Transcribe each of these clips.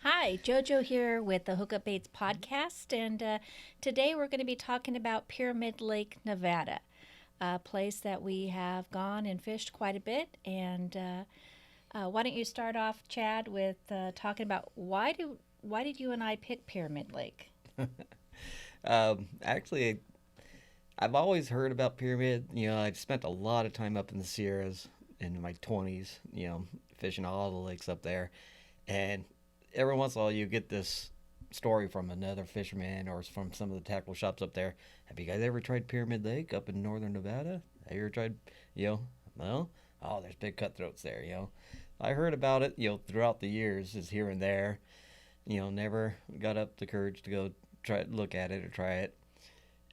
Hi, Jojo here with the Hookup Baits Podcast, and today we're going to be talking about Pyramid Lake, Nevada, a place that we have gone and fished quite a bit. And why don't you start off, Chad, with talking about why did you and I pick Pyramid Lake? Actually, I've always heard about Pyramid. I've spent a lot of time up in the Sierras in my 20s, fishing all the lakes up there. And every once in a while, you get this story from another fisherman or from some of the tackle shops up there. Have you guys ever tried Pyramid Lake up in northern Nevada? Have you ever tried, you know, well, oh, there's big cutthroats there. I heard about it, throughout the years, just here and there. Never got up the courage to go look at it or try it.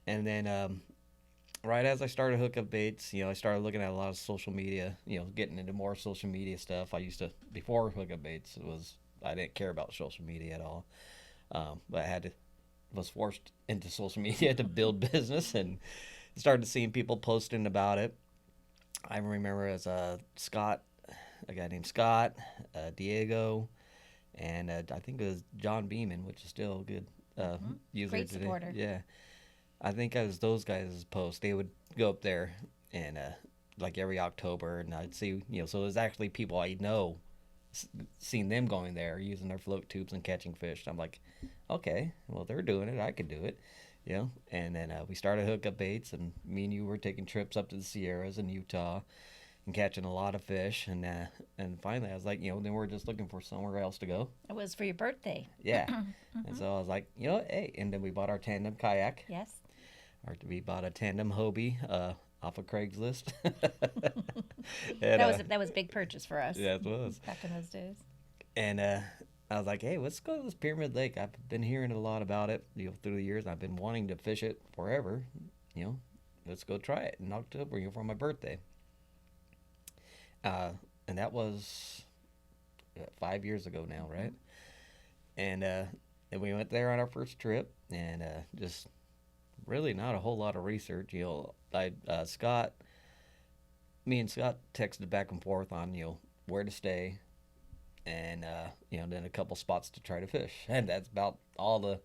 And then right as I started Hookup Baits, I started looking at a lot of social media, getting into more social media stuff. I used to, before Hookup Baits, I didn't care about social media at all. But was forced into social media to build business and started seeing people posting about it. I remember as a guy named Scott, Diego, and I think it was John Beeman, which is still a good user Great today. supporter. Yeah, I think it was those guys' posts. They would go up there and like every October, and I'd see, so it was actually people I know, seen them going there using their float tubes and catching fish. I'm like, okay, well they're doing it, I could do it. And then we started Hookup Baits, and me and you were taking trips up to the Sierras in Utah and catching a lot of fish, and finally I was like, then we're just looking for somewhere else to go. It was for your birthday. Yeah. And so I was like, hey, and then we bought our tandem kayak, Yes. or we bought a tandem Hobie off of Craigslist. And That was a big purchase for us yeah, it was. back in those days. And I was like, hey, let's go to this Pyramid Lake. I've been hearing a lot about it, through the years. I've been wanting to fish it forever. You know, let's go try it in October, for my birthday. Uh, and that was 5 years ago now, right? And and we went there on our first trip, and just really not a whole lot of research. Me and Scott texted back and forth on where to stay, and then a couple spots to try to fish, and that's about all the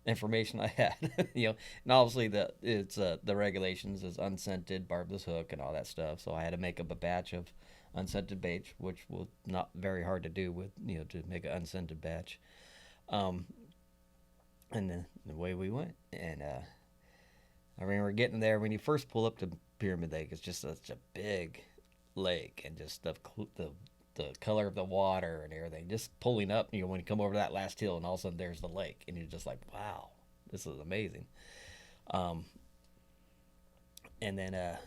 information I had. And obviously the regulations is unscented, barbless hook, and all that stuff. So I had to make up a batch of unscented baits, which was not very hard to do with to make an unscented batch. Um, and then the way we went, and I remember getting there when you first pull up to Pyramid Lake. It's just such a big lake, and just the color of the water and everything. Just pulling up, when you come over that last hill, and all of a sudden there's the lake, and you're just like, wow, this is amazing. Um, and then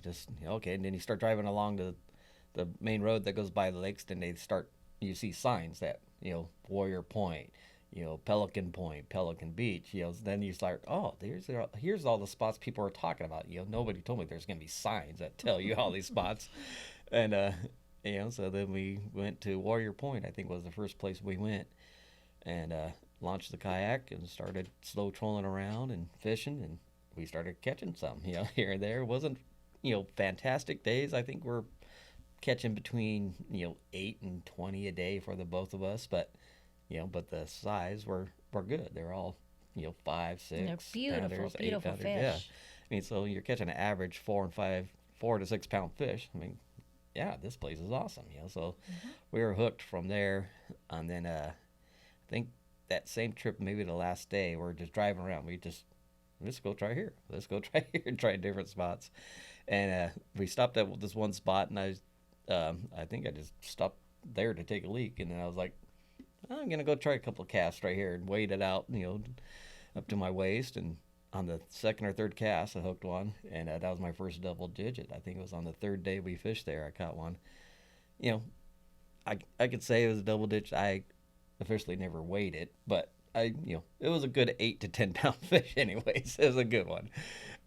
just okay, and then you start driving along the main road that goes by the lakes. Then you see signs that Warrior Point, Pelican Point, Pelican Beach. Then you start, oh, here's all the spots people are talking about. Nobody told me there's gonna be signs that tell you all these spots, and so then we went to Warrior Point. I think was the first place we went, and launched the kayak and started slow trolling around and fishing, and we started catching some, here and there. It wasn't fantastic days. I think we're catching between 8 and 20 a day for the both of us, but but the size were good. They're all 5, And they're 6 beautiful, pounders, 8 beautiful pounders. fish. Yeah, I mean, so you're catching an average 4 to 6 pound fish. I mean, yeah, this place is awesome. So we were hooked from there, and then I think that same trip, maybe the last day, we're just driving around. Let's go try here. Let's go try here and try different spots. And we stopped at this one spot, and I think I just stopped there to take a leak, and then I was like, I'm gonna go try a couple of casts right here and wait it out, up to my waist. And on the second or third cast, I hooked one, and that was my first double digit. I think it was on the third day we fished there. I caught one. You know, I could say it was a double digit. I officially never weighed it, but it was a good 8 to 10 pound fish. Anyways, it was a good one.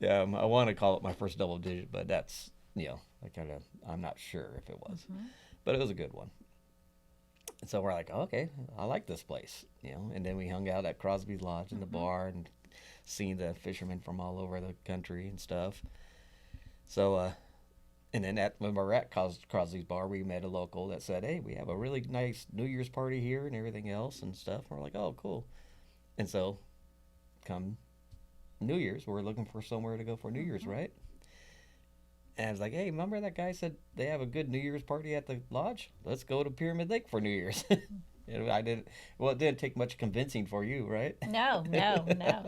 I want to call it my first double digit, but that's I'm not sure if it was, but it was a good one. And so we're like, oh, okay, I like this place, And then we hung out at Crosby's Lodge in the bar and seen the fishermen from all over the country and stuff. So And then when we were at Crosley's Bar, we met a local that said, "Hey, we have a really nice New Year's party here and everything else and stuff." And we're like, "Oh, cool." And so, come New Year's, we're looking for somewhere to go for New Year's, right? And I was like, "Hey, remember that guy said they have a good New Year's party at the lodge? Let's go to Pyramid Lake for New Year's." I didn't. Well, it didn't take much convincing for you, right? No, no, no.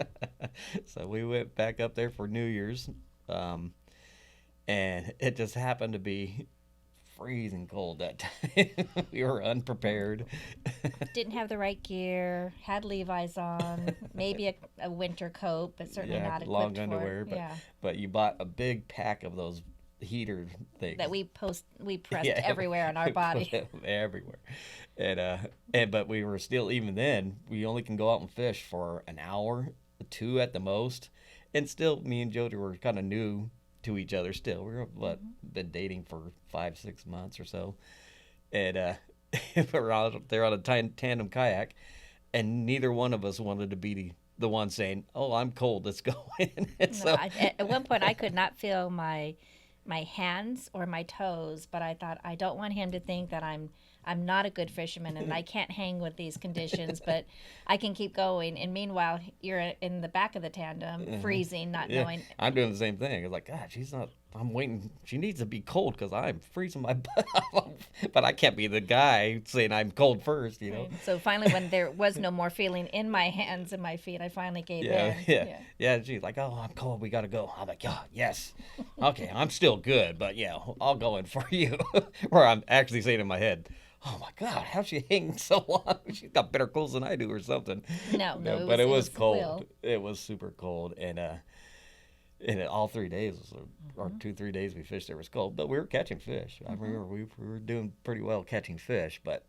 So we went back up there for New Year's, and it just happened to be freezing cold that time. We were unprepared. Didn't have the right gear, had Levi's on, maybe a winter coat, but certainly Yeah, not equipped long for underwear, it. but Yeah. but you bought a big pack of those heater things That we pressed Yeah, everywhere on our we put body. them everywhere, and but we were still, even then we only can go out and fish for an hour, two at the most, and still me and Jojo were kind of new to each other. Still, we were been dating for 5-6 months or so, and we're out there on a tandem kayak, and neither one of us wanted to be the one saying, "Oh, I'm cold, let's go in." And No, at one point I could not feel my hands or my toes, but I thought I don't want him to think that I'm not a good fisherman and I can't hang with these conditions, but I can keep going. And meanwhile, you're in the back of the tandem, freezing, not yeah, knowing. I'm doing the same thing. It's like, God, she's not. I'm waiting. She needs to be cold because I'm freezing my butt off. But I can't be the guy saying I'm cold first, you know. Right. So finally, when there was no more feeling in my hands and my feet, I finally gave in. Yeah. She's like, "Oh, I'm cold. We gotta go." I'm like, "Yeah, yes, okay. I'm still good, but yeah, I'll go in for you." Where I'm actually saying in my head, "Oh my God, how's she hanging so long? She's got better clothes than I do, or something." No, But it was cold. Will. It was super cold, and all 3 days, or 2-3 days we fished, there was cold, but we were catching fish. I remember we were doing pretty well catching fish, but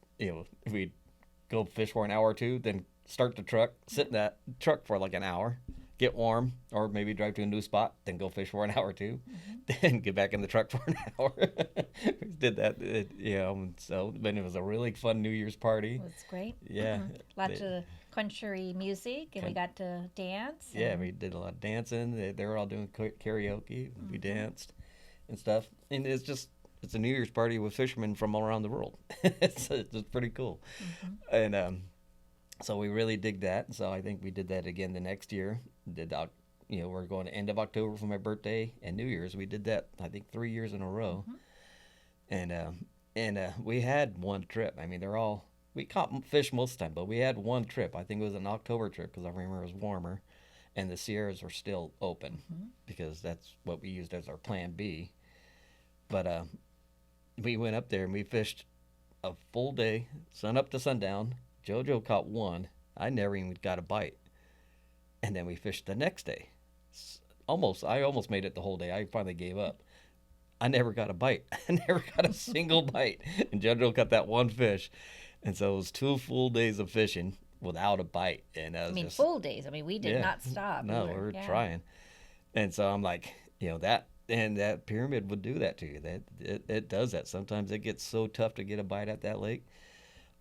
we'd go fish for an hour or two, then start the truck, sit in that truck for like an hour, get warm, or maybe drive to a new spot, then go fish for an hour or two, then get back in the truck for an hour. We did that, and so, but it was a really fun New Year's party. It was great. Yeah. Lots of country music, and we got to dance. Yeah, we did a lot of dancing. They were all doing karaoke. We danced and stuff. And it's a New Year's party with fishermen from all around the world. it's pretty cool. And so we really dig that. So I think we did that again the next year. We're going to end of October for my birthday and New Year's. We did that, I think, 3 years in a row. And we had one trip. I mean, we caught fish most of the time, but we had one trip. I think it was an October trip because I remember it was warmer, and the Sierras were still open because that's what we used as our plan B. But we went up there and we fished a full day, sun up to sundown. Jojo caught one. I never even got a bite. And then we fished the next day. I almost made it the whole day. I finally gave up. I never got a bite. I never got a single bite. And Jojo caught that one fish. And so it was 2 full days of fishing without a bite. And full days. I mean, we did not stop. No, we were trying. And so I'm like, that pyramid would do that to you. That it does that. Sometimes it gets so tough to get a bite at that lake.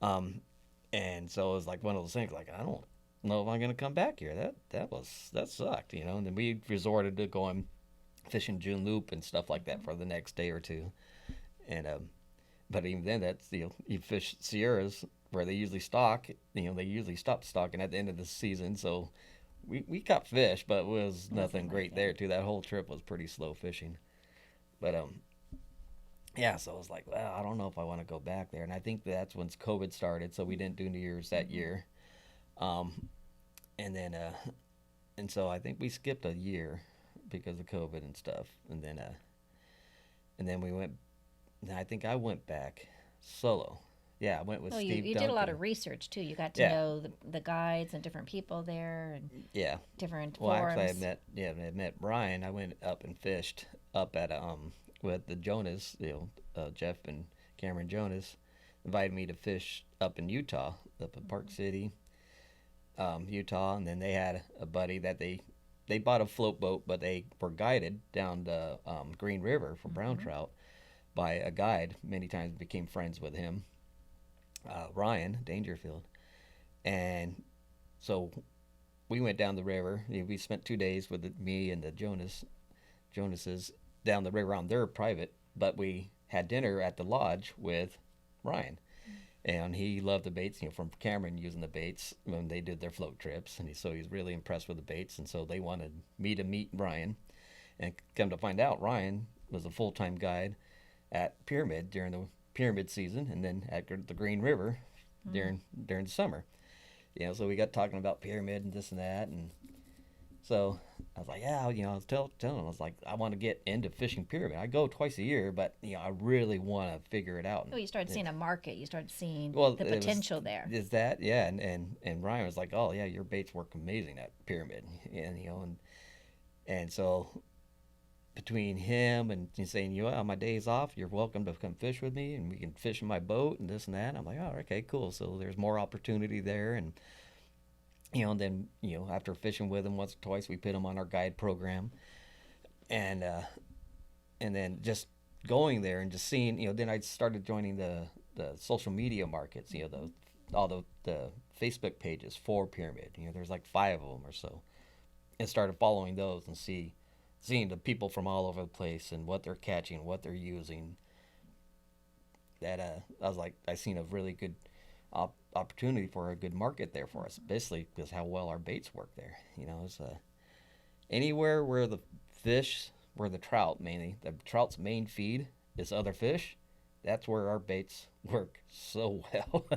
And so it was like one of those things, like, I don't know if I'm going to come back here. That sucked, And then we resorted to going fishing June Loop and stuff like that for the next day or two. And but even then, that's you fish Sierras where they usually stock. They usually stop stocking at the end of the season. So we caught fish, but it was nothing great there too. That whole trip was pretty slow fishing. But yeah. So I was like, well, I don't know if I want to go back there. And I think that's when COVID started. So we didn't do New Year's that year. And then and so I think we skipped a year because of COVID and stuff. And then we went. I think I went back solo. Yeah, I went with Steve you did a lot of research too. You got to know the guides and different people there and different forums. Well, actually, I met Brian. I went up and fished up at with the Jonas, Jeff and Cameron Jonas invited me to fish up in Utah, up in Park City, Utah, and then they had a buddy that they bought a float boat, but they were guided down the Green River for brown trout by a guide. Many times became friends with him, Ryan Dangerfield. And so we went down the river. We spent 2 days with me and the Jonases down the river on their private but we had dinner at the lodge with Ryan. And he loved the baits, from Cameron using the baits when they did their float trips. And so he's really impressed with the baits. And so they wanted me to meet Ryan. And come to find out, Ryan was a full-time guide at Pyramid during the Pyramid season, and then at the Green River during the summer. So we got talking about Pyramid and this and that. And so I was like, yeah, I was telling him, I was like, I want to get into fishing Pyramid. I go twice a year, but, I really want to figure it out. Well, you started seeing a market. You started seeing Well, the potential there. Is that, yeah. And Ryan was like, oh, yeah, your baits work amazing at Pyramid. And so between him and saying, on my days off, you're welcome to come fish with me, and we can fish in my boat and this and that. I'm like, oh, okay, cool. So there's more opportunity there. And and then, after fishing with him once or twice, we put him on our guide program. And then just going there and just seeing, then I started joining the social media markets, all the Facebook pages for Pyramid. There's like 5 of them or so. And started following those and seeing the people from all over the place and what they're catching, what they're using. That I was like, I seen a really good opportunity for a good market there for us, basically because how well our baits work there. It's anywhere where the trout mainly, the trout's main feed is other fish. That's where our baits work so well.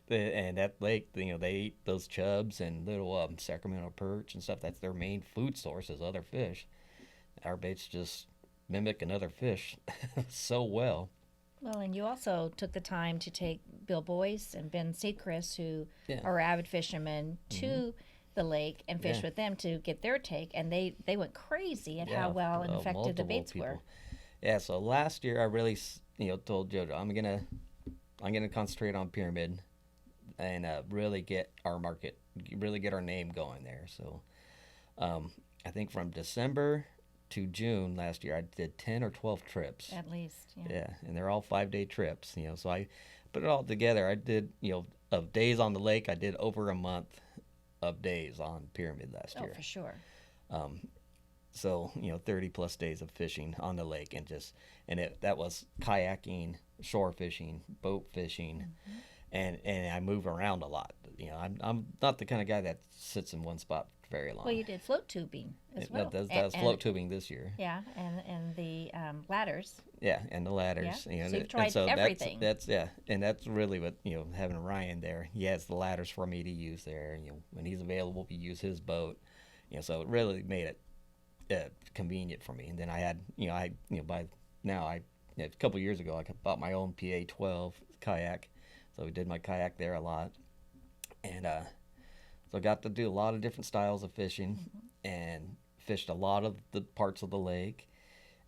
And that lake, they eat those chubs and little Sacramento perch and stuff. That's their main food source is other fish. Our baits just mimic another fish so well. Well, and you also took the time to take Bill Boyce and Ben Seacrest, who are avid fishermen, to the lake and fish with them to get their take, and they went crazy at how well and effective the baits were. Yeah, so last year I really told Jojo I'm gonna concentrate on Pyramid and really get our market, really get our name going there. So I think from December to June last year I did 10 or 12 trips at least. Yeah, and they're all 5-day trips. So I put it all together. I did of days on the lake. I did over a month of days on Pyramid last year. Oh, for sure. So 30 plus days of fishing on the lake, and that was kayaking, shore fishing, boat fishing, and I move around a lot. I'm not the kind of guy that sits in one spot very long. Well, you did float tubing as well. That was float tubing this year. Yeah, and the ladders. Yeah, and the ladders. Yeah. So you've tried everything. That's and that's really what having Ryan there. He has the ladders for me to use there. When he's available, we use his boat. So it really made it convenient for me. And then I had by now a couple of years ago I bought my own PA-12 kayak, so we did my kayak there a lot, and so I got to do a lot of different styles of fishing and fished a lot of the parts of the lake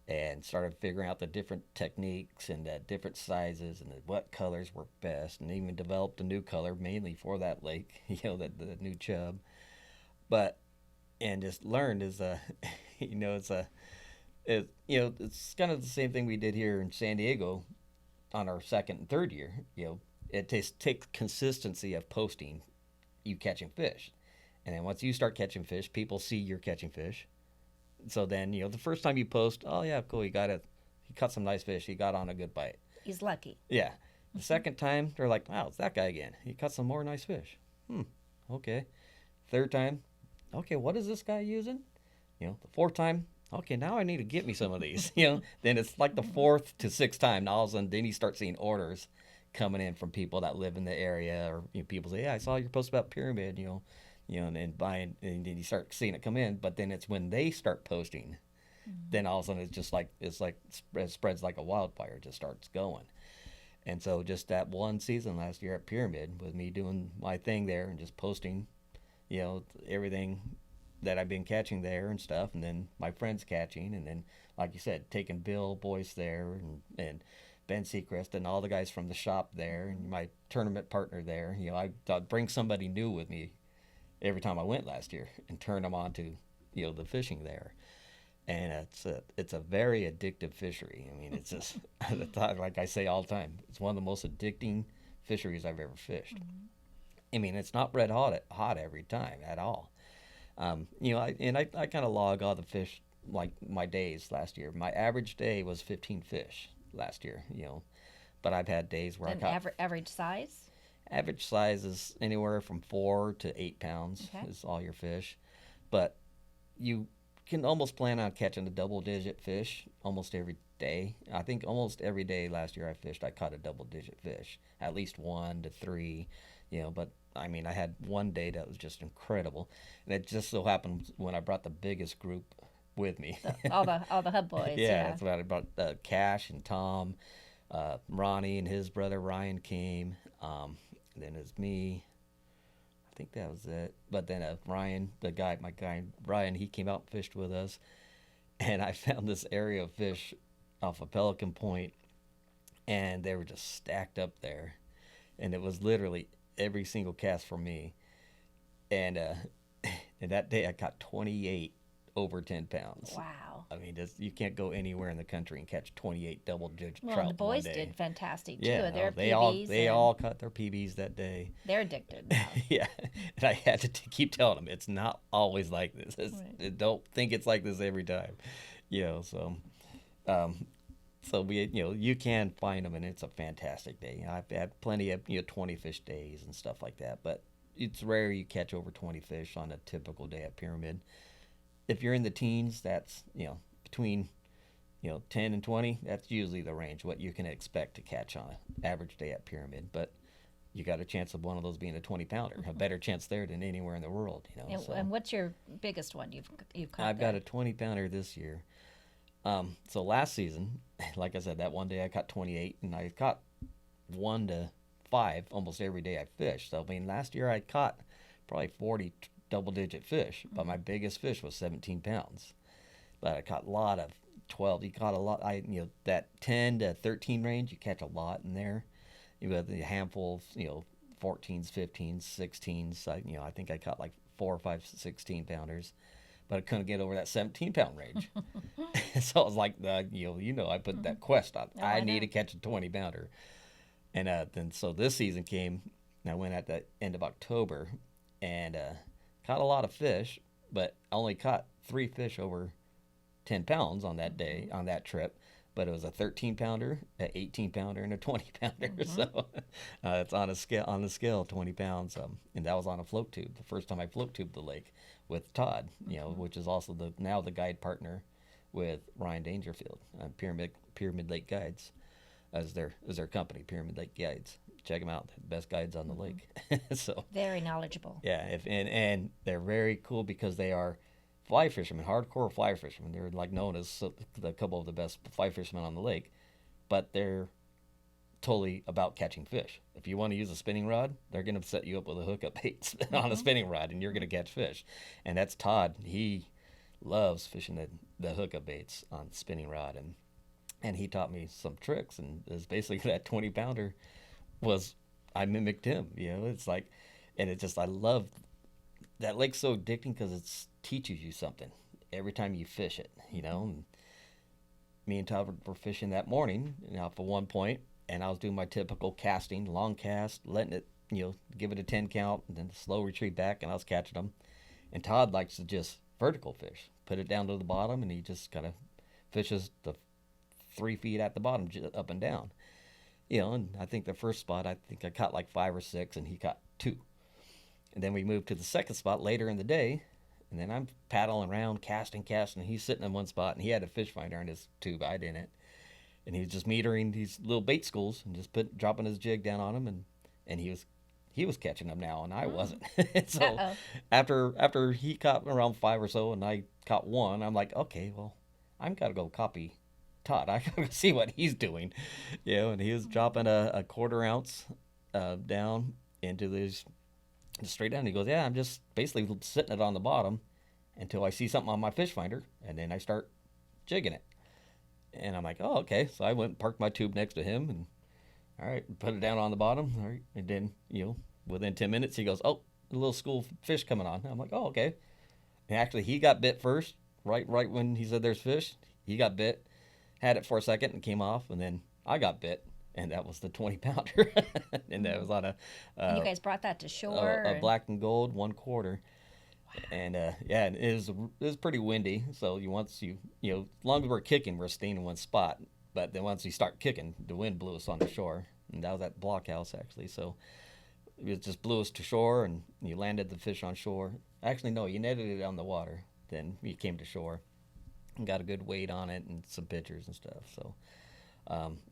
and started figuring out the different techniques and the different sizes and what colors were best, and even developed a new color mainly for that lake, the new chub. And just learned is it's kind of the same thing we did here in San Diego on our second and third year. It takes consistency of posting you catching fish, and then once you start catching fish, people see you're catching fish. So then the first time you post, oh yeah, cool, he caught some nice fish, he got on a good bite, he's lucky. Yeah. The second time they're like, wow, it's that guy again, he caught some more nice fish. Okay. Third time, okay, what is this guy using? The fourth time, okay, now I need to get me some of these. Then it's like the fourth to sixth time, and all of a sudden then you start seeing orders coming in from people that live in the area, or people say, yeah, I saw your post about Pyramid, and then buying, and then you start seeing it come in. But then it's when they start posting, then all of a sudden it spreads like a wildfire, just starts going. And so just that one season last year at Pyramid, with me doing my thing there and just posting, everything that I've been catching there and stuff, and then my friends catching, and then, like you said, taking Bill Boyce there and Ben Seacrest and all the guys from the shop there, and my tournament partner there. I'd bring somebody new with me every time I went last year and turn them on to the fishing there. And it's a very addictive fishery. I mean, it's just like I say all the time, it's one of the most addicting fisheries I've ever fished. I mean, it's not red hot every time at all. I kind of log all the fish like my days last year. My average day was 15 fish last year, but I've had days where I And caught average size? average size is anywhere from 4 to 8 pounds Okay. is all your fish, but you can almost plan on catching a double-digit fish almost every day. I think almost every day last year I fished, I caught a double-digit fish, at least 1 to 3, But I mean, I had one day that was just incredible, and it just so happened when I brought the biggest group with me. All the hub boys. Yeah, Yeah. that's what I brought. Cash and Tom, Ronnie and his brother Ryan came. Then it's me. I think that was it. But then Ryan, my guy Ryan, he came out and fished with us, and I found this area of fish off of Pelican Point, and they were just stacked up there, and it was literally every single cast for me, and and that day I caught 28 over 10 pounds. Wow. I mean, you can't go anywhere in the country and catch 28 double-digit Well, trout and the boys one day. did fantastic too. Yeah, Their they PBs all caught their PBs that day. they're addicted now. Yeah, and I had to keep telling them it's not always like this. Right. Don't think it's like this every time, So we, you can find them, and it's a fantastic day. I've had plenty of 20 fish days and stuff like that, but it's rare you catch over 20 fish on a typical day at Pyramid. If you're in the teens, that's between 10 and 20. That's usually the range what you can expect to catch on an average day at Pyramid. But you got a chance of one of those being a 20-pounder, a better chance there than anywhere in the world. And what's your biggest one you've caught? I've got a 20-pounder this year. So last season, like I said, that one day I caught 28, and I caught 1 to 5 almost every day I fished. So I mean, last year I caught probably 40 double-digit fish, but my biggest fish was 17 pounds. But I caught a lot of 12. You caught a lot. That 10 to 13 range, you catch a lot in there. You have a handful of 14s, 15s, 16s. I think I caught like 4 or 5 16-pounders. But I couldn't get over that 17-pound range. So I was like, I put that quest on. Oh, I I need know. to catch a 20-pounder. And then so this season came, and I went at the end of October and caught a lot of fish, but I only caught 3 fish over 10 pounds on that day, on that trip. But it was a 13-pounder, an 18-pounder, and a 20-pounder. So it's on the scale, 20 pounds. And that was on a float tube. The first time I float tubed the lake with Todd, which is also now the guide partner with Ryan Dangerfield, Pyramid Lake Guides, as their company, Pyramid Lake Guides. Check them out, the best guides on the lake. So Very knowledgeable. yeah, and they're very cool because they are fly fishermen, hardcore fly fishermen. They're like known as a couple of the best fly fishermen on the lake, but they're totally about catching fish. If you want to use a spinning rod, they're going to set you up with a hookup bait on a spinning rod, and you're going to catch fish. And that's Todd. He loves fishing the hookup baits on the spinning rod, and he taught me some tricks. And it's basically that 20-pounder I mimicked him. It's like, and it just I love that lake's so addicting because it teaches you something every time you fish it. And me and Todd were fishing that morning, off of one point. And I was doing my typical casting, long cast, letting it, give it a 10 count, and then slow retreat back, and I was catching them. And Todd likes to just vertical fish, put it down to the bottom, and he just kind of fishes the 3 feet at the bottom, up and down. And I think the first spot, I caught like 5 or 6, and he caught 2. And then we moved to the second spot later in the day, and then I'm paddling around, casting, and he's sitting in one spot, and he had a fish finder on his tube. I didn't. And he was just metering these little bait schools and just dropping his jig down on them, and he was catching them now, and I wasn't. So after he caught around 5 or so, and I caught 1, I'm like, okay, well, I'm gotta go copy Todd. I gotta see what he's doing, And he was dropping a 1/4 ounce down into these straight down. He goes, yeah, I'm just basically sitting it on the bottom until I see something on my fish finder, and then I start jigging it. And I'm like, oh, okay. So I went and parked my tube next to him, and all right, put it down on the bottom. All right, and then within 10 minutes, he goes, oh, a little school of fish coming on. I'm like, oh, okay. And actually, he got bit first. Right when he said there's fish, he got bit, had it for a second, and came off, and then I got bit, and that was the 20-pounder, and that was on And you guys brought that to shore? a black and gold 1/4. And yeah, and it was pretty windy. So as long as we're kicking, we're staying in one spot. But then once you start kicking, the wind blew us on the shore, and that was at blockhouse actually. So it just blew us to shore, and you landed the fish on shore. Actually, no, you netted it on the water. Then you came to shore and got a good weight on it and some pictures and stuff. So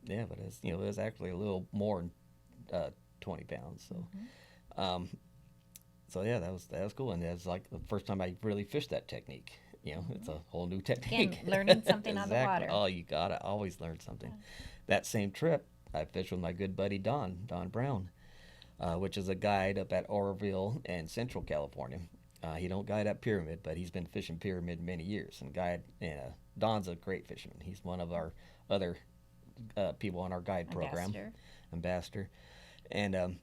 yeah, but it was actually a little more than 20 pounds. So. So yeah, that was cool, and that's like the first time I really fished that technique. It's a whole new technique. Again, learning something on the Exactly. water. Oh, you gotta always learn something. That same trip, I fished with my good buddy Don Brown, which is a guide up at Oroville and Central California. He don't guide at Pyramid, but he's been fishing Pyramid many years. And Don's a great fisherman. He's one of our other people on our guide program, ambassador, and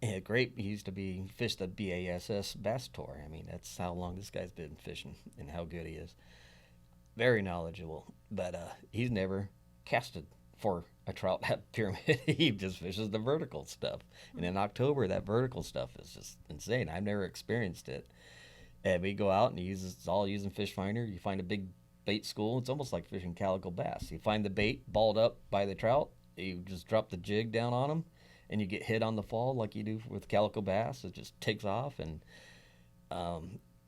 yeah, great. He used to fish the BASS Bass Tour. I mean, that's how long this guy's been fishing and how good he is. Very knowledgeable, but he's never casted for a trout at Pyramid. He just fishes the vertical stuff. And in October, that vertical stuff is just insane. I've never experienced it. And we go out and it's all using fish finder. You find a big bait school. It's almost like fishing calico bass. You find the bait balled up by the trout. You just drop the jig down on them. And you get hit on the fall like you do with calico bass. It just takes off. And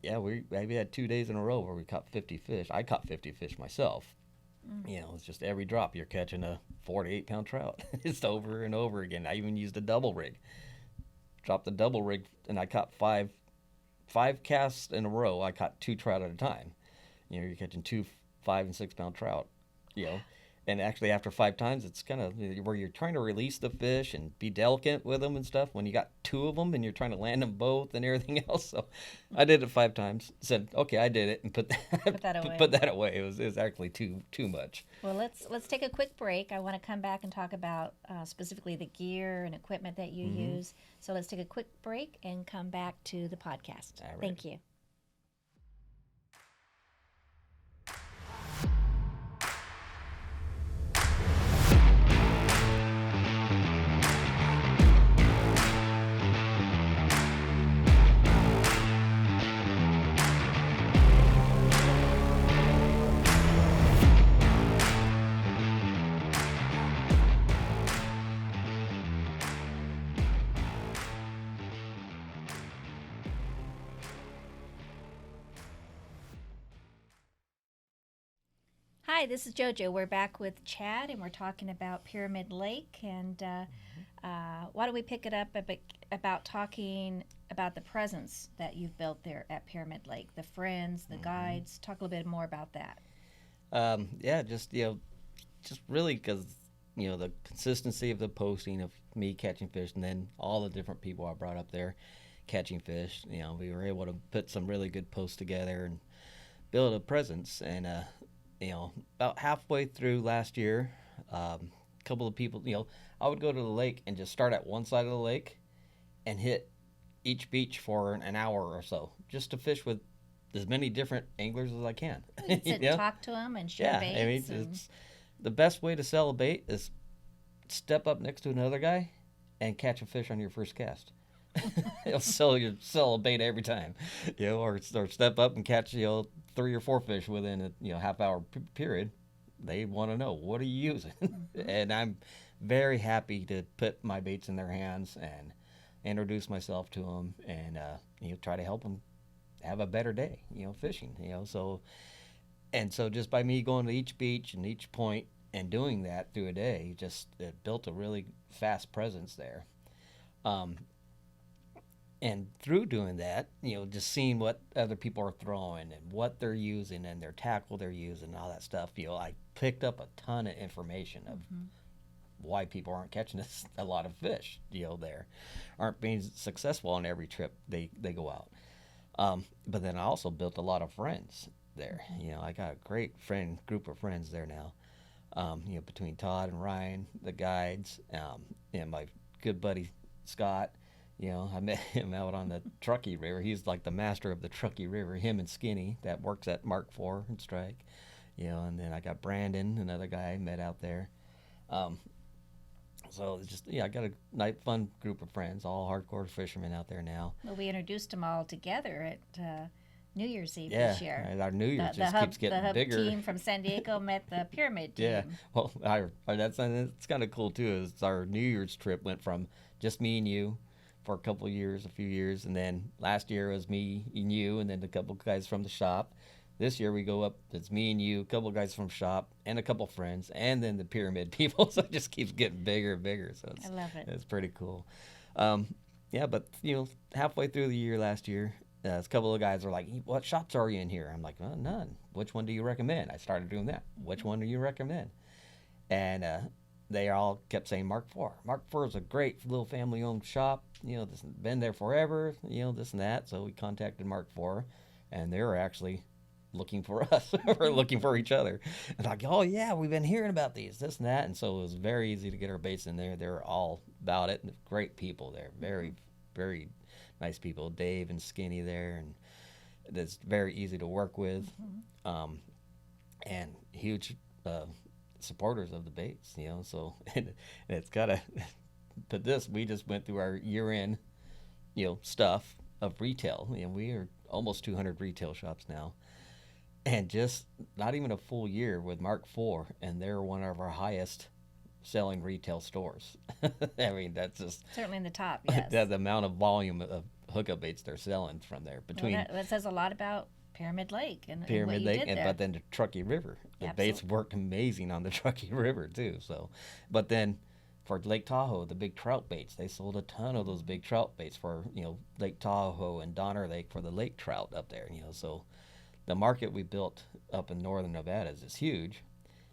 yeah, we had 2 days in a row where we caught 50 fish. I caught 50 fish myself. It's just every drop you're catching a 4 to 8 pound trout. It's over and over again. I even used a double rig. Dropped the double rig, and I caught five casts in a row. I caught 2 trout at a time. You're catching 2 5 and 6 pound trout. And actually, after 5 times, it's kind of where you're trying to release the fish and be delicate with them and stuff. When you got 2 of them and you're trying to land them both and everything else, so I did it 5 times. Said, okay, I did it, and put that away. Put that away. It was actually too much. Well, let's take a quick break. I want to come back and talk about specifically the gear and equipment that you use. So let's take a quick break and come back to the podcast. All right. Thank you. Hi, this is Jojo. We're back with Chad, and we're talking about Pyramid Lake. And why don't we pick it up about talking about the presence that you've built there at Pyramid Lake, the friends, the guides. Talk a little bit more about that. Yeah, just really because the consistency of the posting of me catching fish, and then all the different people I brought up there catching fish. We were able to put some really good posts together and build a presence. And about halfway through last year, a couple of people, I would go to the lake and just start at one side of the lake and hit each beach for an hour or so, just to fish with as many different anglers as I can. Talk to them and share baits. It's the best way to sell a bait is step up next to another guy and catch a fish on your first cast. He'll sell a bait every time, or step up and catch 3 or 4 fish within a half hour period. They want to know, what are you using? And I'm very happy to put my baits in their hands and introduce myself to them, and try to help them have a better day fishing. So just by me going to each beach and each point and doing that through a day, it built a really fast presence there. And through doing that, just seeing what other people are throwing and what they're using and their tackle they're using and all that stuff, I picked up a ton of information of why people aren't catching a lot of fish, there, aren't being successful on every trip they go out. But then I also built a lot of friends there. I got a great group of friends there now, between Todd and Ryan, the guides, and my good buddy Scott. I met him out on the Truckee River. He's like the master of the Truckee River, him and Skinny, that works at Mark IV and Strike. And then I got Brandon, another guy I met out there. So it's just, I got a nice, fun group of friends, all hardcore fishermen out there now. Well, we introduced them all together at New Year's Eve Yeah, this year. and our New Year's The just hub, keeps getting the hub bigger. team from San Diego met the Pyramid team. Yeah, well, that's kind of cool too. Is our New Year's trip went from just me and you for a few years, and then last year was me and you, and then a couple guys from the shop. This year we go up. It's me and you, a couple guys from shop, and a couple friends, and then the Pyramid people. So it just keeps getting bigger and bigger. So I love it. It's pretty cool. Yeah, but halfway through the year last year, a couple of guys were like, "What shops are you in here?" I'm like, "Well, none. Which one do you recommend?" I started doing that. Which one do you recommend? And they all kept saying Mark IV. Mark IV is a great little family-owned shop. This been there forever. This and that. So we contacted Mark IV, and they were actually looking for us or looking for each other. And like, "Oh yeah, we've been hearing about these, this and that." And so it was very easy to get our baits in there. They were all about it. Great people there. Very, very nice people. Dave and Skinny there, and it's very easy to work with. And huge supporters of the baits, so and it's gotta but this we just went through our year-end stuff of retail. We are almost 200 retail shops now, and just not even a full year with Mark IV, and they're one of our highest selling retail stores. I mean, that's just certainly in the top. Yes, the amount of volume of hookup baits they're selling from there. Between that says a lot about Pyramid Lake and Pyramid what you Lake, did there. but then the Truckee River. The baits worked amazing on the Truckee River too. So, but then for Lake Tahoe, the big trout baits, they sold a ton of those big trout baits for Lake Tahoe and Donner Lake for the lake trout up there. So the market we built up in northern Nevada is huge,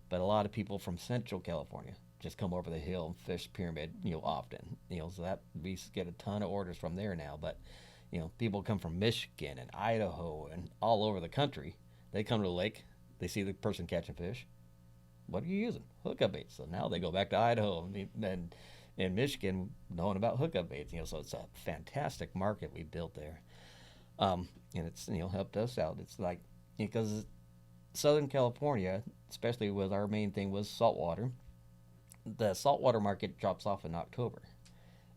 but a lot of people from Central California just come over the hill and fish Pyramid often. So that we get a ton of orders from there now, but. People come from Michigan and Idaho and all over the country. They come to the lake. They see the person catching fish. What are you using? Hookup baits. So now they go back to Idaho and in Michigan knowing about hookup baits. So it's a fantastic market we built there. And it's, helped us out. It's like, because Southern California, especially with our main thing was saltwater, the saltwater market drops off in October.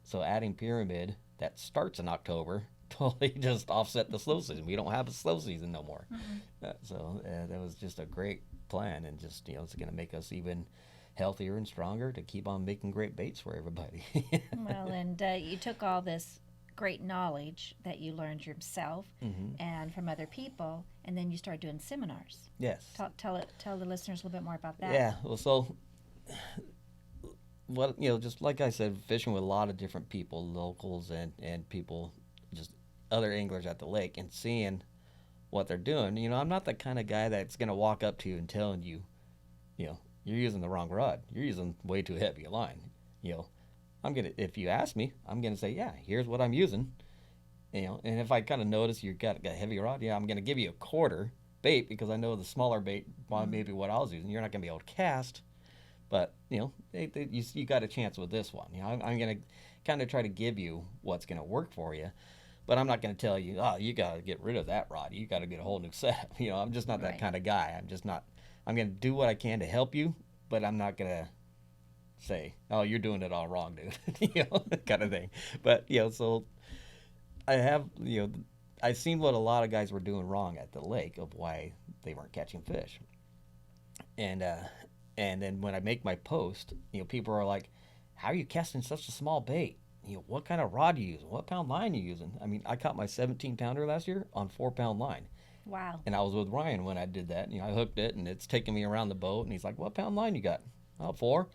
So adding Pyramid that starts in October totally just offset the slow season. We don't have a slow season no more. So that was just a great plan, and just it's going to make us even healthier and stronger to keep on making great baits for everybody. Well, and you took all this great knowledge that you learned yourself and from other people, and then you started doing seminars. Yes. Tell the listeners a little bit more about that. Yeah. Well, so what just like I said, fishing with a lot of different people, locals and people, just other anglers at the lake, and seeing what they're doing. I'm not the kind of guy that's going to walk up to you and telling you, you're using the wrong rod. You're using way too heavy a line. If you ask me, I'm gonna say, yeah, here's what I'm using. And if I kind of notice you've got a heavy rod, I'm gonna give you a quarter bait, because I know the smaller bait, maybe what I was using, you're not gonna be able to cast. But you got a chance with this one. I'm gonna kind of try to give you what's gonna work for you. But I'm not going to tell you, oh, you got to get rid of that rod. You got to get a whole new setup. I'm just not that kind of guy. I'm just not. I'm going to do what I can to help you, but I'm not going to say, oh, you're doing it all wrong, dude. Kind of thing. But, so I have, I seen what a lot of guys were doing wrong at the lake of why they weren't catching fish. And then when I make my post, people are like, how are you casting such a small bait? What kind of rod are you using? What pound line are you using? I mean, I caught my 17-pounder last year on 4-pound line. Wow. And I was with Ryan when I did that. I hooked it, and it's taking me around the boat. And he's like, what pound line you got? Oh, 4.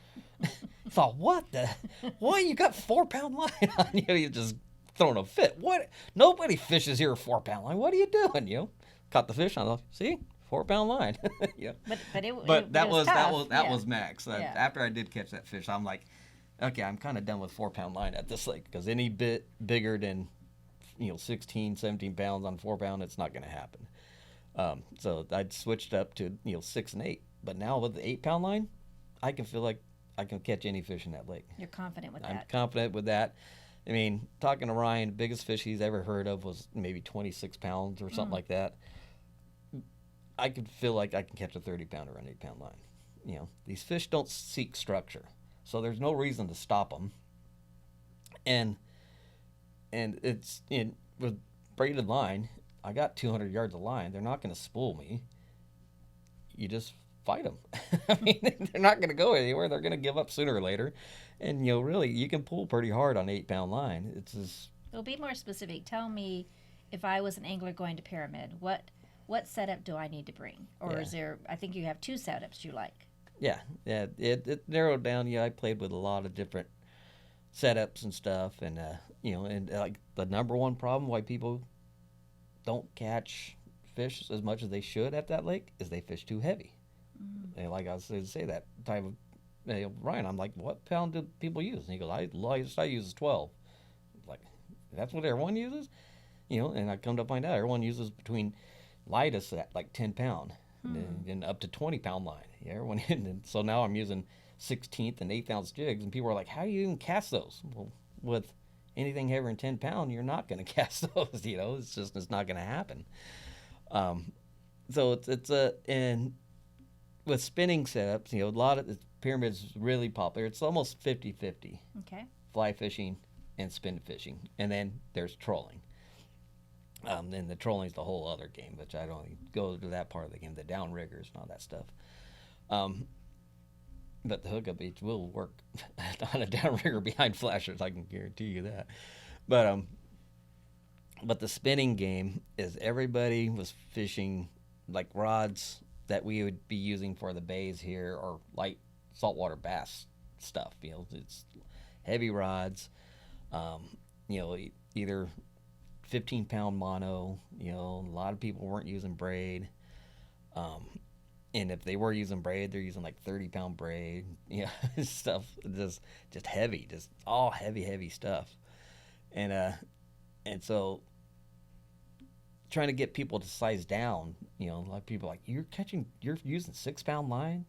I thought, why you got 4-pound line on you? You're just throwing a fit. What? Nobody fishes here a 4-pound line. What are you doing? Caught the fish. I thought, see? 4-pound line. But that was max. After I did catch that fish, I'm like, okay, I'm kind of done with 4-pound line at this lake, because any bit bigger than 16, 17 pounds on 4-pound, it's not going to happen. So I'd switched up to 6 and 8. But now with the 8-pound line, I can feel like I can catch any fish in that lake. You're confident with that. I'm confident with that. I mean, talking to Ryan, the biggest fish he's ever heard of was maybe 26 pounds or something like that. I could feel like I can catch a 30-pounder on 8-pound line. These fish don't seek structure. So there's no reason to stop them. And it's in with braided line. I got 200 yards of line. They're not going to spool me. You just fight them. I mean, they're not going to go anywhere. They're going to give up sooner or later. And really, you can pull pretty hard on 8-pound line. It's just. Well, be more specific. Tell me, if I was an angler going to Pyramid, what setup do I need to bring? Or is there? I think you have 2 setups you like. Yeah. It narrowed down. Yeah, I played with a lot of different setups and stuff, and like the number one problem why people don't catch fish as much as they should at that lake is they fish too heavy. And like I was going to say that time of Ryan, I'm like, what pound do people use? And he goes, lightest I use is 12. Like, that's what everyone uses, and I come to find out everyone uses between lightest at like 10-pound and up to 20-pound line. Yeah, everyone. And so now I'm using 16th and 8th ounce jigs, and people are like, how do you even cast those? Well, with anything heavier than 10 pound, you're not going to cast those. It's not going to happen. So and with spinning setups, a lot of the Pyramid's really popular. It's almost 50-50. Okay. Fly fishing and spin fishing, and then there's trolling. And the trolling's the whole other game, which I don't go to that part of the game, the downriggers and all that stuff. But the hookup baits will work on a downrigger behind flashers. I can guarantee you that. But the spinning game is everybody was fishing like rods that we would be using for the bays here, or light saltwater bass stuff. It's heavy rods. Either 15-pound mono. A lot of people weren't using braid. And if they were using braid, they're using like 30-pound braid, stuff, just heavy, just all heavy stuff. And so trying to get people to size down, a lot of people are like, you're using 6-pound line,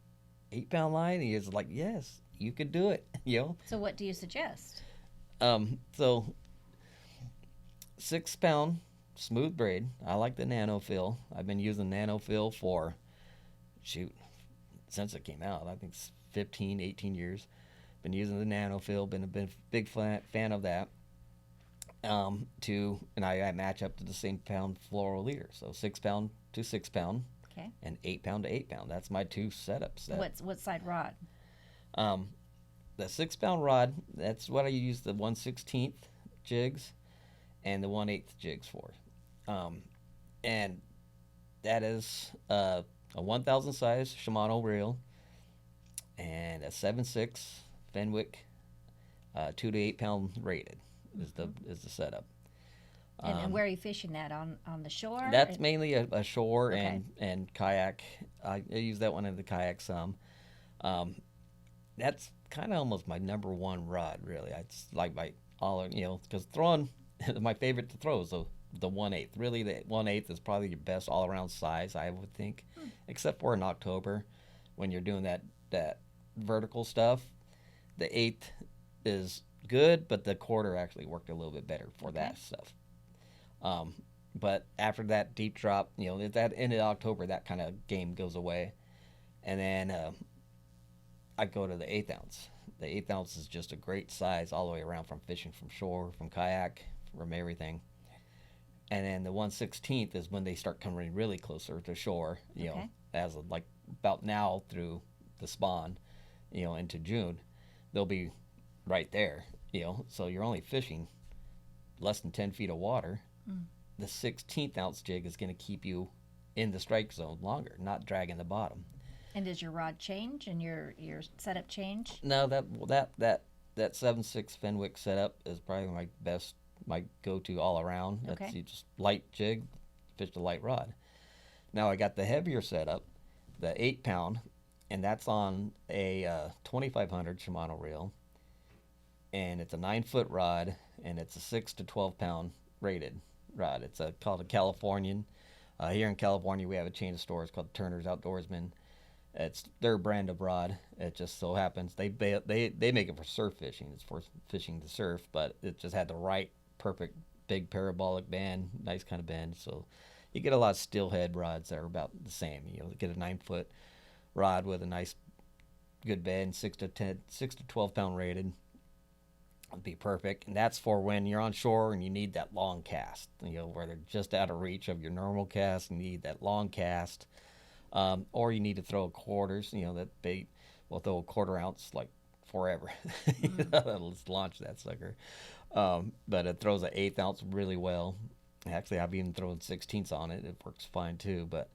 8-pound line? And he's like, yes, you could do it, So what do you suggest? So 6-pound smooth braid. I like the nano fill. I've been using nano fill for since it came out. I think it's 15, 18 years. Been using the nano fill. Been a big fan of that. And I match up to the same pound fluoro leader. So 6-pound to 6-pound. Okay. And 8-pound to 8-pound. That's my 2 setups. What side rod? The 6-pound rod. That's what I use the 1/16 jigs and the 1/8 jigs for. And that is a 1,000 size Shimano reel and a 7.6 Fenwick 2 to 8-pound rated is the setup. And where are you fishing that, on the shore? That's mainly a shore. Okay. and kayak. I use that one in the kayak some. That's kind of almost my number one rod, really. It's like my because throwing my favorite to throw is the 1/8. Really, the 1/8 is probably your best all-around size, I would think, except for in October when you're doing that vertical stuff. The 1/8 is good, but the 1/4 actually worked a little bit better for that stuff. But after that deep drop, at that end of October, that kind of game goes away, and then I go to the 1/8 ounce. The 1/8 ounce is just a great size all the way around, from fishing from shore, from kayak, from everything. And then the 1/16 is when they start coming really closer to shore, as of like about now through the spawn, into June, they'll be right there, so you're only fishing less than 10 feet of water. The 16th ounce jig is going to keep you in the strike zone longer, not dragging the bottom. And does your rod change and your setup change? No, that 7.6 Fenwick setup is probably my go-to all around. Okay. That's just light jig, fish the light rod. Now I got the heavier setup, the 8-pound, and that's on a 2500 Shimano reel, and it's a 9-foot rod, and it's a 6 to 12-pound rated rod. It's called a Californian. Here in California, we have a chain of stores called Turner's Outdoorsman. It's their brand of rod. It just so happens they make it for surf fishing. It's for fishing the surf, but it just had the right perfect big parabolic bend, nice kind of bend. So you get a lot of steelhead rods that are about the same. You get a 9-foot rod with a nice good bed, 6 to 12 pound rated would be perfect. And that's for when you're on shore and you need that long cast, where they're just out of reach of your normal cast, and you need that long cast. Or you need to throw quarters, that bait will throw a quarter ounce like forever. Let's launch that sucker. But it throws an eighth ounce really well. Actually, I've even thrown 16ths on it. It works fine too. But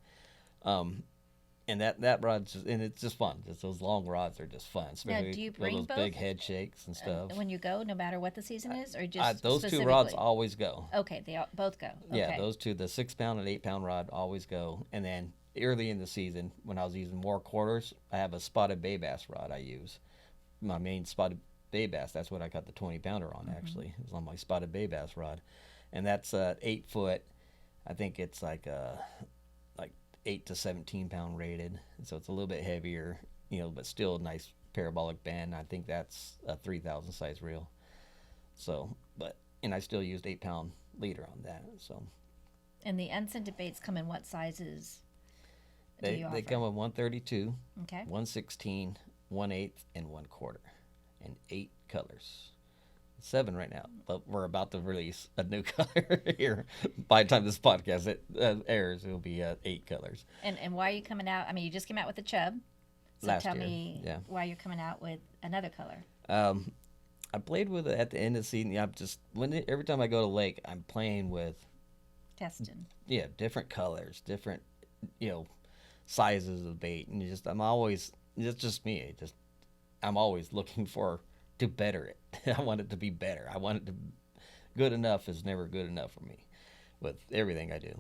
and that rod's and it's just fun. Just those long rods are just fun. Now, do you bring those both big head shakes and stuff. when you go, no matter what the season is, or just those two specifically? rods always go. Okay, they both go. Okay. Yeah, those two, the 6 pound and 8 pound rod always go. And then early in the season, when I was using more quarters, I have a spotted bay bass rod I use. My main spotted bay bass. That's what I got the 20 pounder on. Actually, it was on my spotted bay bass rod, and that's 8 foot. I think it's like 8 to 17 pound rated, so it's a little bit heavier, but still a nice parabolic bend. I think that's a 3,000 size reel. So, and I still used 8 pound leader on that. So. And the unscented baits come in what sizes? They come in 132, okay, 116, 1/8, and 1/4, and 8 colors. 7 right now, but we're about to release a new color here. By the time this podcast airs, it'll be 8 colors. And why are you coming out? I mean, you just came out with the chub, so Last tell year, me why you're coming out with another color. I played with it at the end of the season. Yeah, every time I go to lake, I'm playing with Testing. Yeah, different colors, different sizes of bait, and I'm always, it's just me. I'm always looking to better it. I want it to be better. I want it to good enough is never good enough for me with everything I do.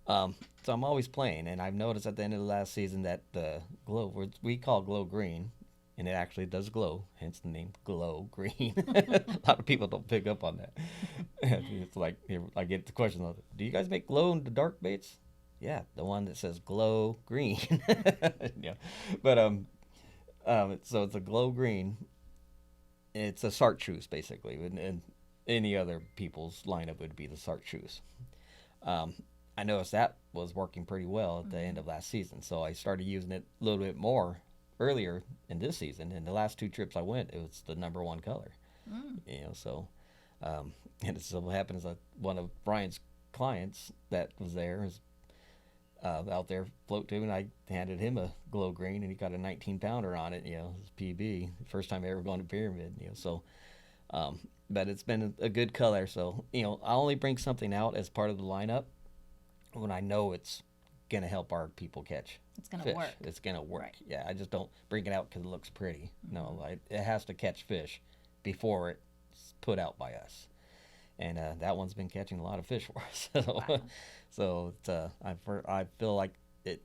So I'm always playing, and I've noticed at the end of the last season that the glow, we call glow green, and it actually does glow, hence the name Glow Green. A lot of people don't pick up on that. It's like I get the question, do you guys make glow in the dark baits? Yeah, the one that says Glow Green. Yeah, but so it's a glow green. It's a chartreuse basically, and any other people's lineup would be the chartreuse. I noticed that was working pretty well at the end of last season, so I started using it a little bit more earlier in this season. And the last 2 trips I went, it was the number 1 color. So and it so happens that one of Brian's clients that was there is out there float tubing. I handed him a glow green, and he got a 19 pounder on it. His PB, first time ever going to Pyramid. So, but it's been a good color. So I only bring something out as part of the lineup when I know it's gonna help our people catch. It's gonna fish. work. It's gonna work. Right. Yeah, I just don't bring it out because it looks pretty. No, it has to catch fish before it's put out by us. And that one's been catching a lot of fish for us. Wow. So I feel like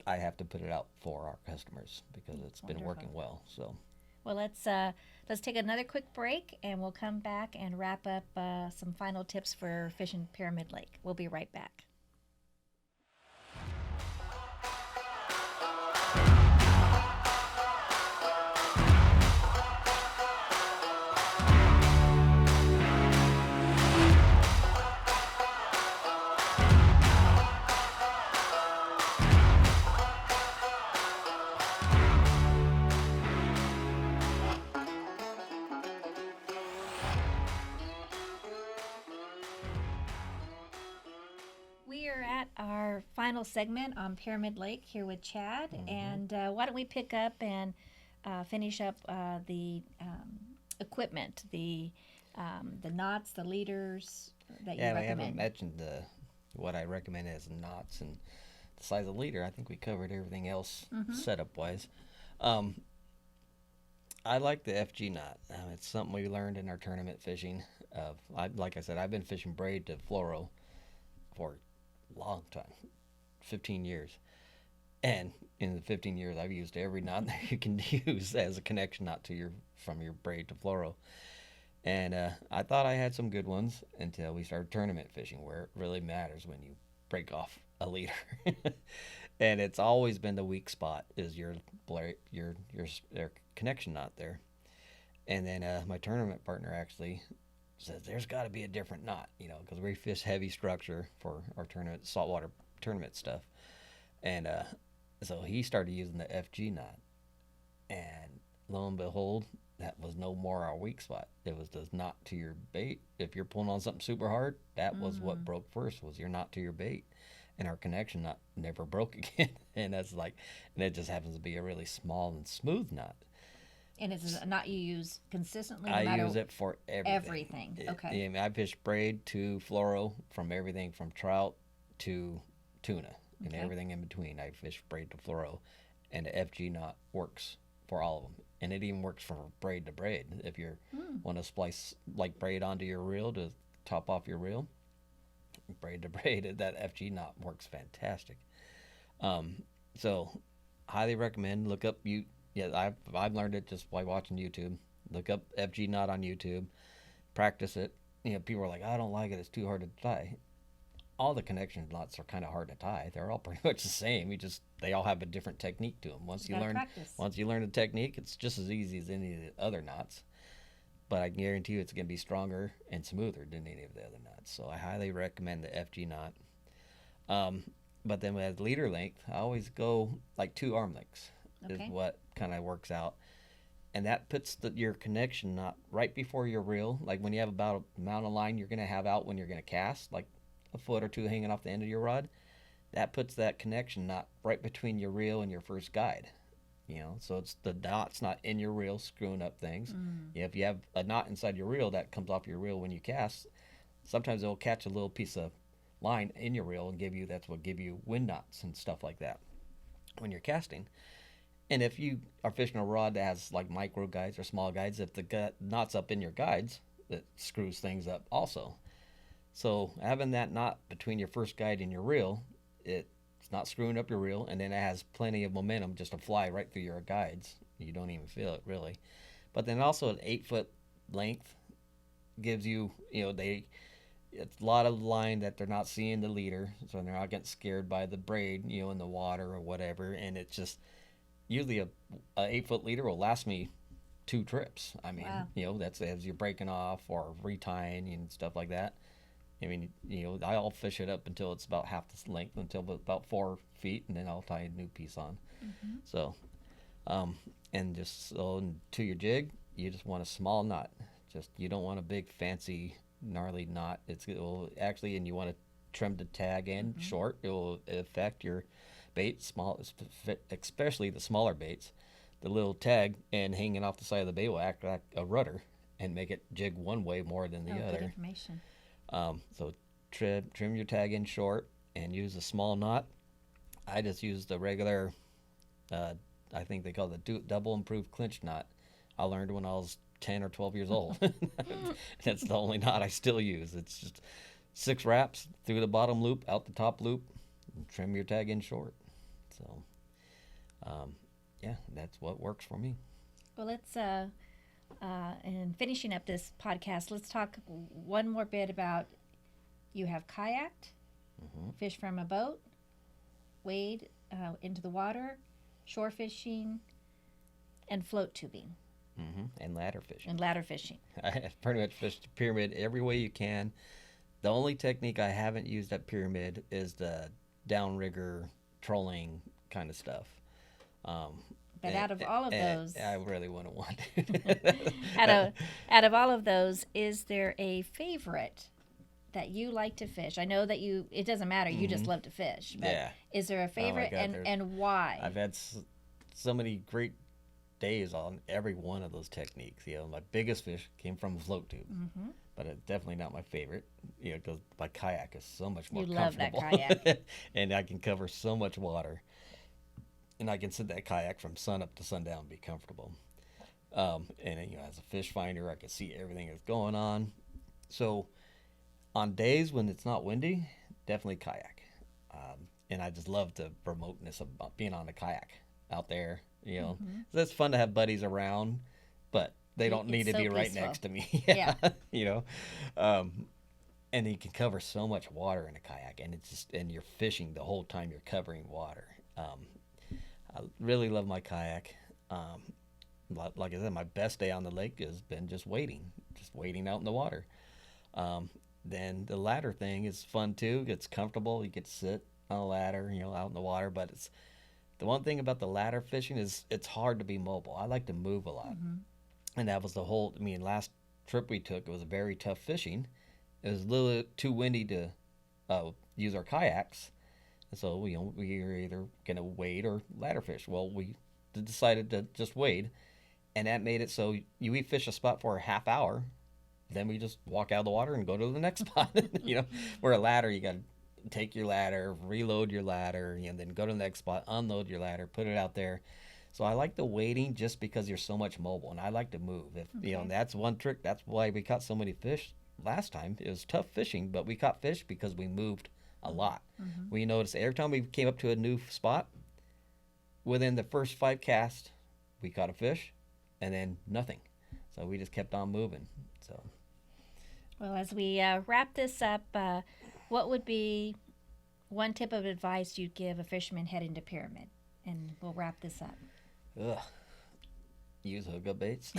I have to put it out for our customers because it's been working well. So. Well, let's take another quick break, and we'll come back and wrap up some final tips for fishing Pyramid Lake. We'll be right back. We are at our final segment on Pyramid Lake here with Chad, and why don't we pick up and finish up the equipment, the knots, the leaders that you recommend. Yeah, I haven't mentioned what I recommend as knots and the size of leader. I think we covered everything else setup wise. I like the FG knot. It's something we learned in our tournament fishing. Like I said, I've been fishing braid to fluoro for a long time, 15 years. And in the 15 years, I've used every knot that you can use as a connection knot from your braid to fluoro. And I thought I had some good ones until we started tournament fishing, where it really matters when you break off a leader. And it's always been the weak spot is your connection knot there. And then my tournament partner actually says there's got to be a different knot, because we fish heavy structure for our tournament, saltwater tournament stuff. And so he started using the FG knot, and lo and behold, that was no more our weak spot. It was the knot to your bait. If you're pulling on something super hard, that was what broke first, was your knot to your bait. And our connection knot never broke again. And it just happens to be a really small and smooth knot. And it's a knot you use consistently no I matter use it for everything. everything. Okay. I fish braid to fluoro, from everything from trout to tuna and everything in between. I fish braid to fluoro, and the FG knot works for all of them. And it even works from braid to braid. If you want to splice like braid onto your reel to top off your reel, braid to braid, that FG knot works fantastic. So highly recommend. Look up I've learned it just by watching YouTube. Look up FG knot on YouTube, practice it. People are like, I don't like it, it's too hard to tie. All the connection knots are kind of hard to tie. They're all pretty much the same. They all have a different technique to them. Once you learn the technique, it's just as easy as any of the other knots. But I can guarantee you it's going to be stronger and smoother than any of the other knots. So I highly recommend the FG knot. But then with leader length, I always go like 2 arm lengths is what kind of works out. And that puts your connection knot right before your reel. Like when you have about a amount of line you're going to have out when you're going to cast, like a foot or two hanging off the end of your rod, that puts that connection knot right between your reel and your first guide. So it's the knot's not in your reel screwing up things. If you have a knot inside your reel that comes off your reel when you cast, sometimes it'll catch a little piece of line in your reel and that's what give you wind knots and stuff like that when you're casting. And if you are fishing a rod that has like micro guides or small guides, if the knot's up in your guides, that screws things up also. So having that knot between your first guide and your reel, it's not screwing up your reel, and then it has plenty of momentum just to fly right through your guides. You don't even feel it really. But then also an 8-foot length gives you, it's a lot of line that they're not seeing the leader, so they're not getting scared by the braid, in the water or whatever. And it's just usually a 8-foot leader will last me 2 trips. I mean, wow. That's as you're breaking off or retying and stuff like that. I mean, I'll fish it up until it's about half the length, until about 4 feet, and then I'll tie a new piece on. So, and to your jig, you just want a small knot. You don't want a big fancy gnarly knot. And you want to trim the tag end short. It will affect your bait, especially the smaller baits. The little tag and hanging off the side of the bait will act like a rudder and make it jig one way more than the other. Good information. So trim your tag in short and use a small knot. I just use the regular, I think they call it the double improved clinch knot. I learned when I was 10 or 12 years old. That's the only knot I still use. It's just 6 wraps through the bottom loop, out the top loop, and trim your tag in short. So, that's what works for me. Well, let's, and finishing up this podcast, let's talk one more bit about, you have kayaked, fish from a boat, wade into the water, shore fishing, and float tubing. And ladder fishing. I pretty much fished the pyramid every way you can. The only technique I haven't used at pyramid is the downrigger trolling kind of stuff. But out of all of those, I really wouldn't want to. out of all of those, is there a favorite that you like to fish? I know that it doesn't matter, you just love to fish. But is there a favorite, and why? I've had so many great days on every one of those techniques. My biggest fish came from a float tube, but it's definitely not my favorite. Because my kayak is so much more comfortable. Love that kayak. And I can cover so much water. And I can sit that kayak from sun up to sundown and be comfortable. And as a fish finder, I can see everything that's going on. So on days when it's not windy, definitely kayak. And I just love the remoteness of being on the kayak out there. So it's fun to have buddies around, but they don't need to be right next to me. And you can cover so much water in a kayak, and you're fishing the whole time you're covering water. I really love my kayak. Like I said, my best day on the lake has been just waiting out in the water. Then the ladder thing is fun too. It's comfortable. You get to sit on a ladder, out in the water, but The one thing about the ladder fishing is it's hard to be mobile. I like to move a lot. And that was the whole, I mean, last trip we took, it was very tough fishing. It was a little too windy to use our kayaks. And so, we were either going to wade or ladder fish. Well, we decided to just wade. And that made it so you fish a spot for a half hour. Then we just walk out of the water and go to the next spot. Where a ladder, you got to take your ladder, reload your ladder, and then go to the next spot, unload your ladder, put it out there. So I like the waiting just because you're so much mobile, and I like to move. And that's one trick. That's why we caught so many fish last time. It was tough fishing, but we caught fish because we moved a lot. We noticed every time we came up to a new spot, within the first 5 casts, we caught a fish, and then nothing. So we just kept on moving. So, well, as we wrap this up, what would be one tip of advice you'd give a fisherman heading to Pyramid? And we'll wrap this up. Use hookup baits.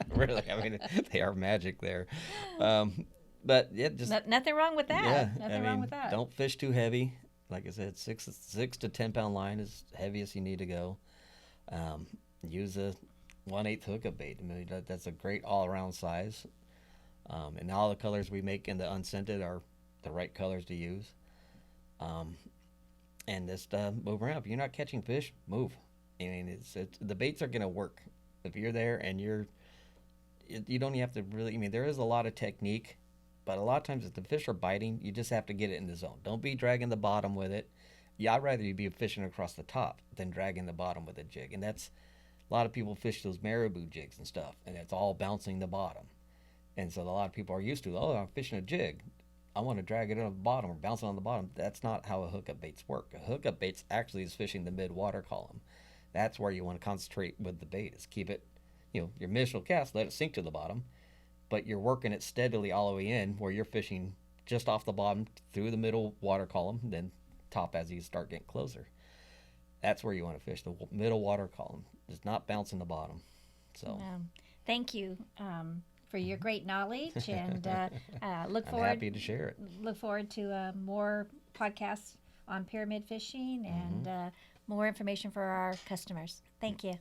Really, I mean, they are magic there. But yeah, just nothing wrong with that. Yeah, nothing wrong with that. Don't fish too heavy. Like I said, 6 to 10 pound line is heaviest you need to go. Use a 1/8 hookup bait. I mean, that's a great all around size. And all the colors we make in the unscented are the right colors to use. And just move around. If you're not catching fish, move. I mean, the baits are gonna work. If you're there and you don't have to really. I mean, there is a lot of technique, but a lot of times if the fish are biting, you just have to get it in the zone. Don't be dragging the bottom with it. Yeah, I'd rather you be fishing across the top than dragging the bottom with a jig. And that's a lot of people fish those marabou jigs and stuff, and it's all bouncing the bottom. And so a lot of people are used to, I'm fishing a jig. I want to drag it on the bottom or bounce it on the bottom. That's not how a hookup baits work. A hookup baits actually is fishing the mid-water column. That's where you want to concentrate with the bait, is keep it, your initial cast, let it sink to the bottom, but you're working it steadily all the way in where you're fishing just off the bottom through the middle water column, then top as you start getting closer. That's where you want to fish, the middle water column. It's not bouncing the bottom. So, thank you for your great knowledge, and look forward. I'm happy to share it. Look forward to more podcasts on pyramid fishing and more information for our customers. Thank you.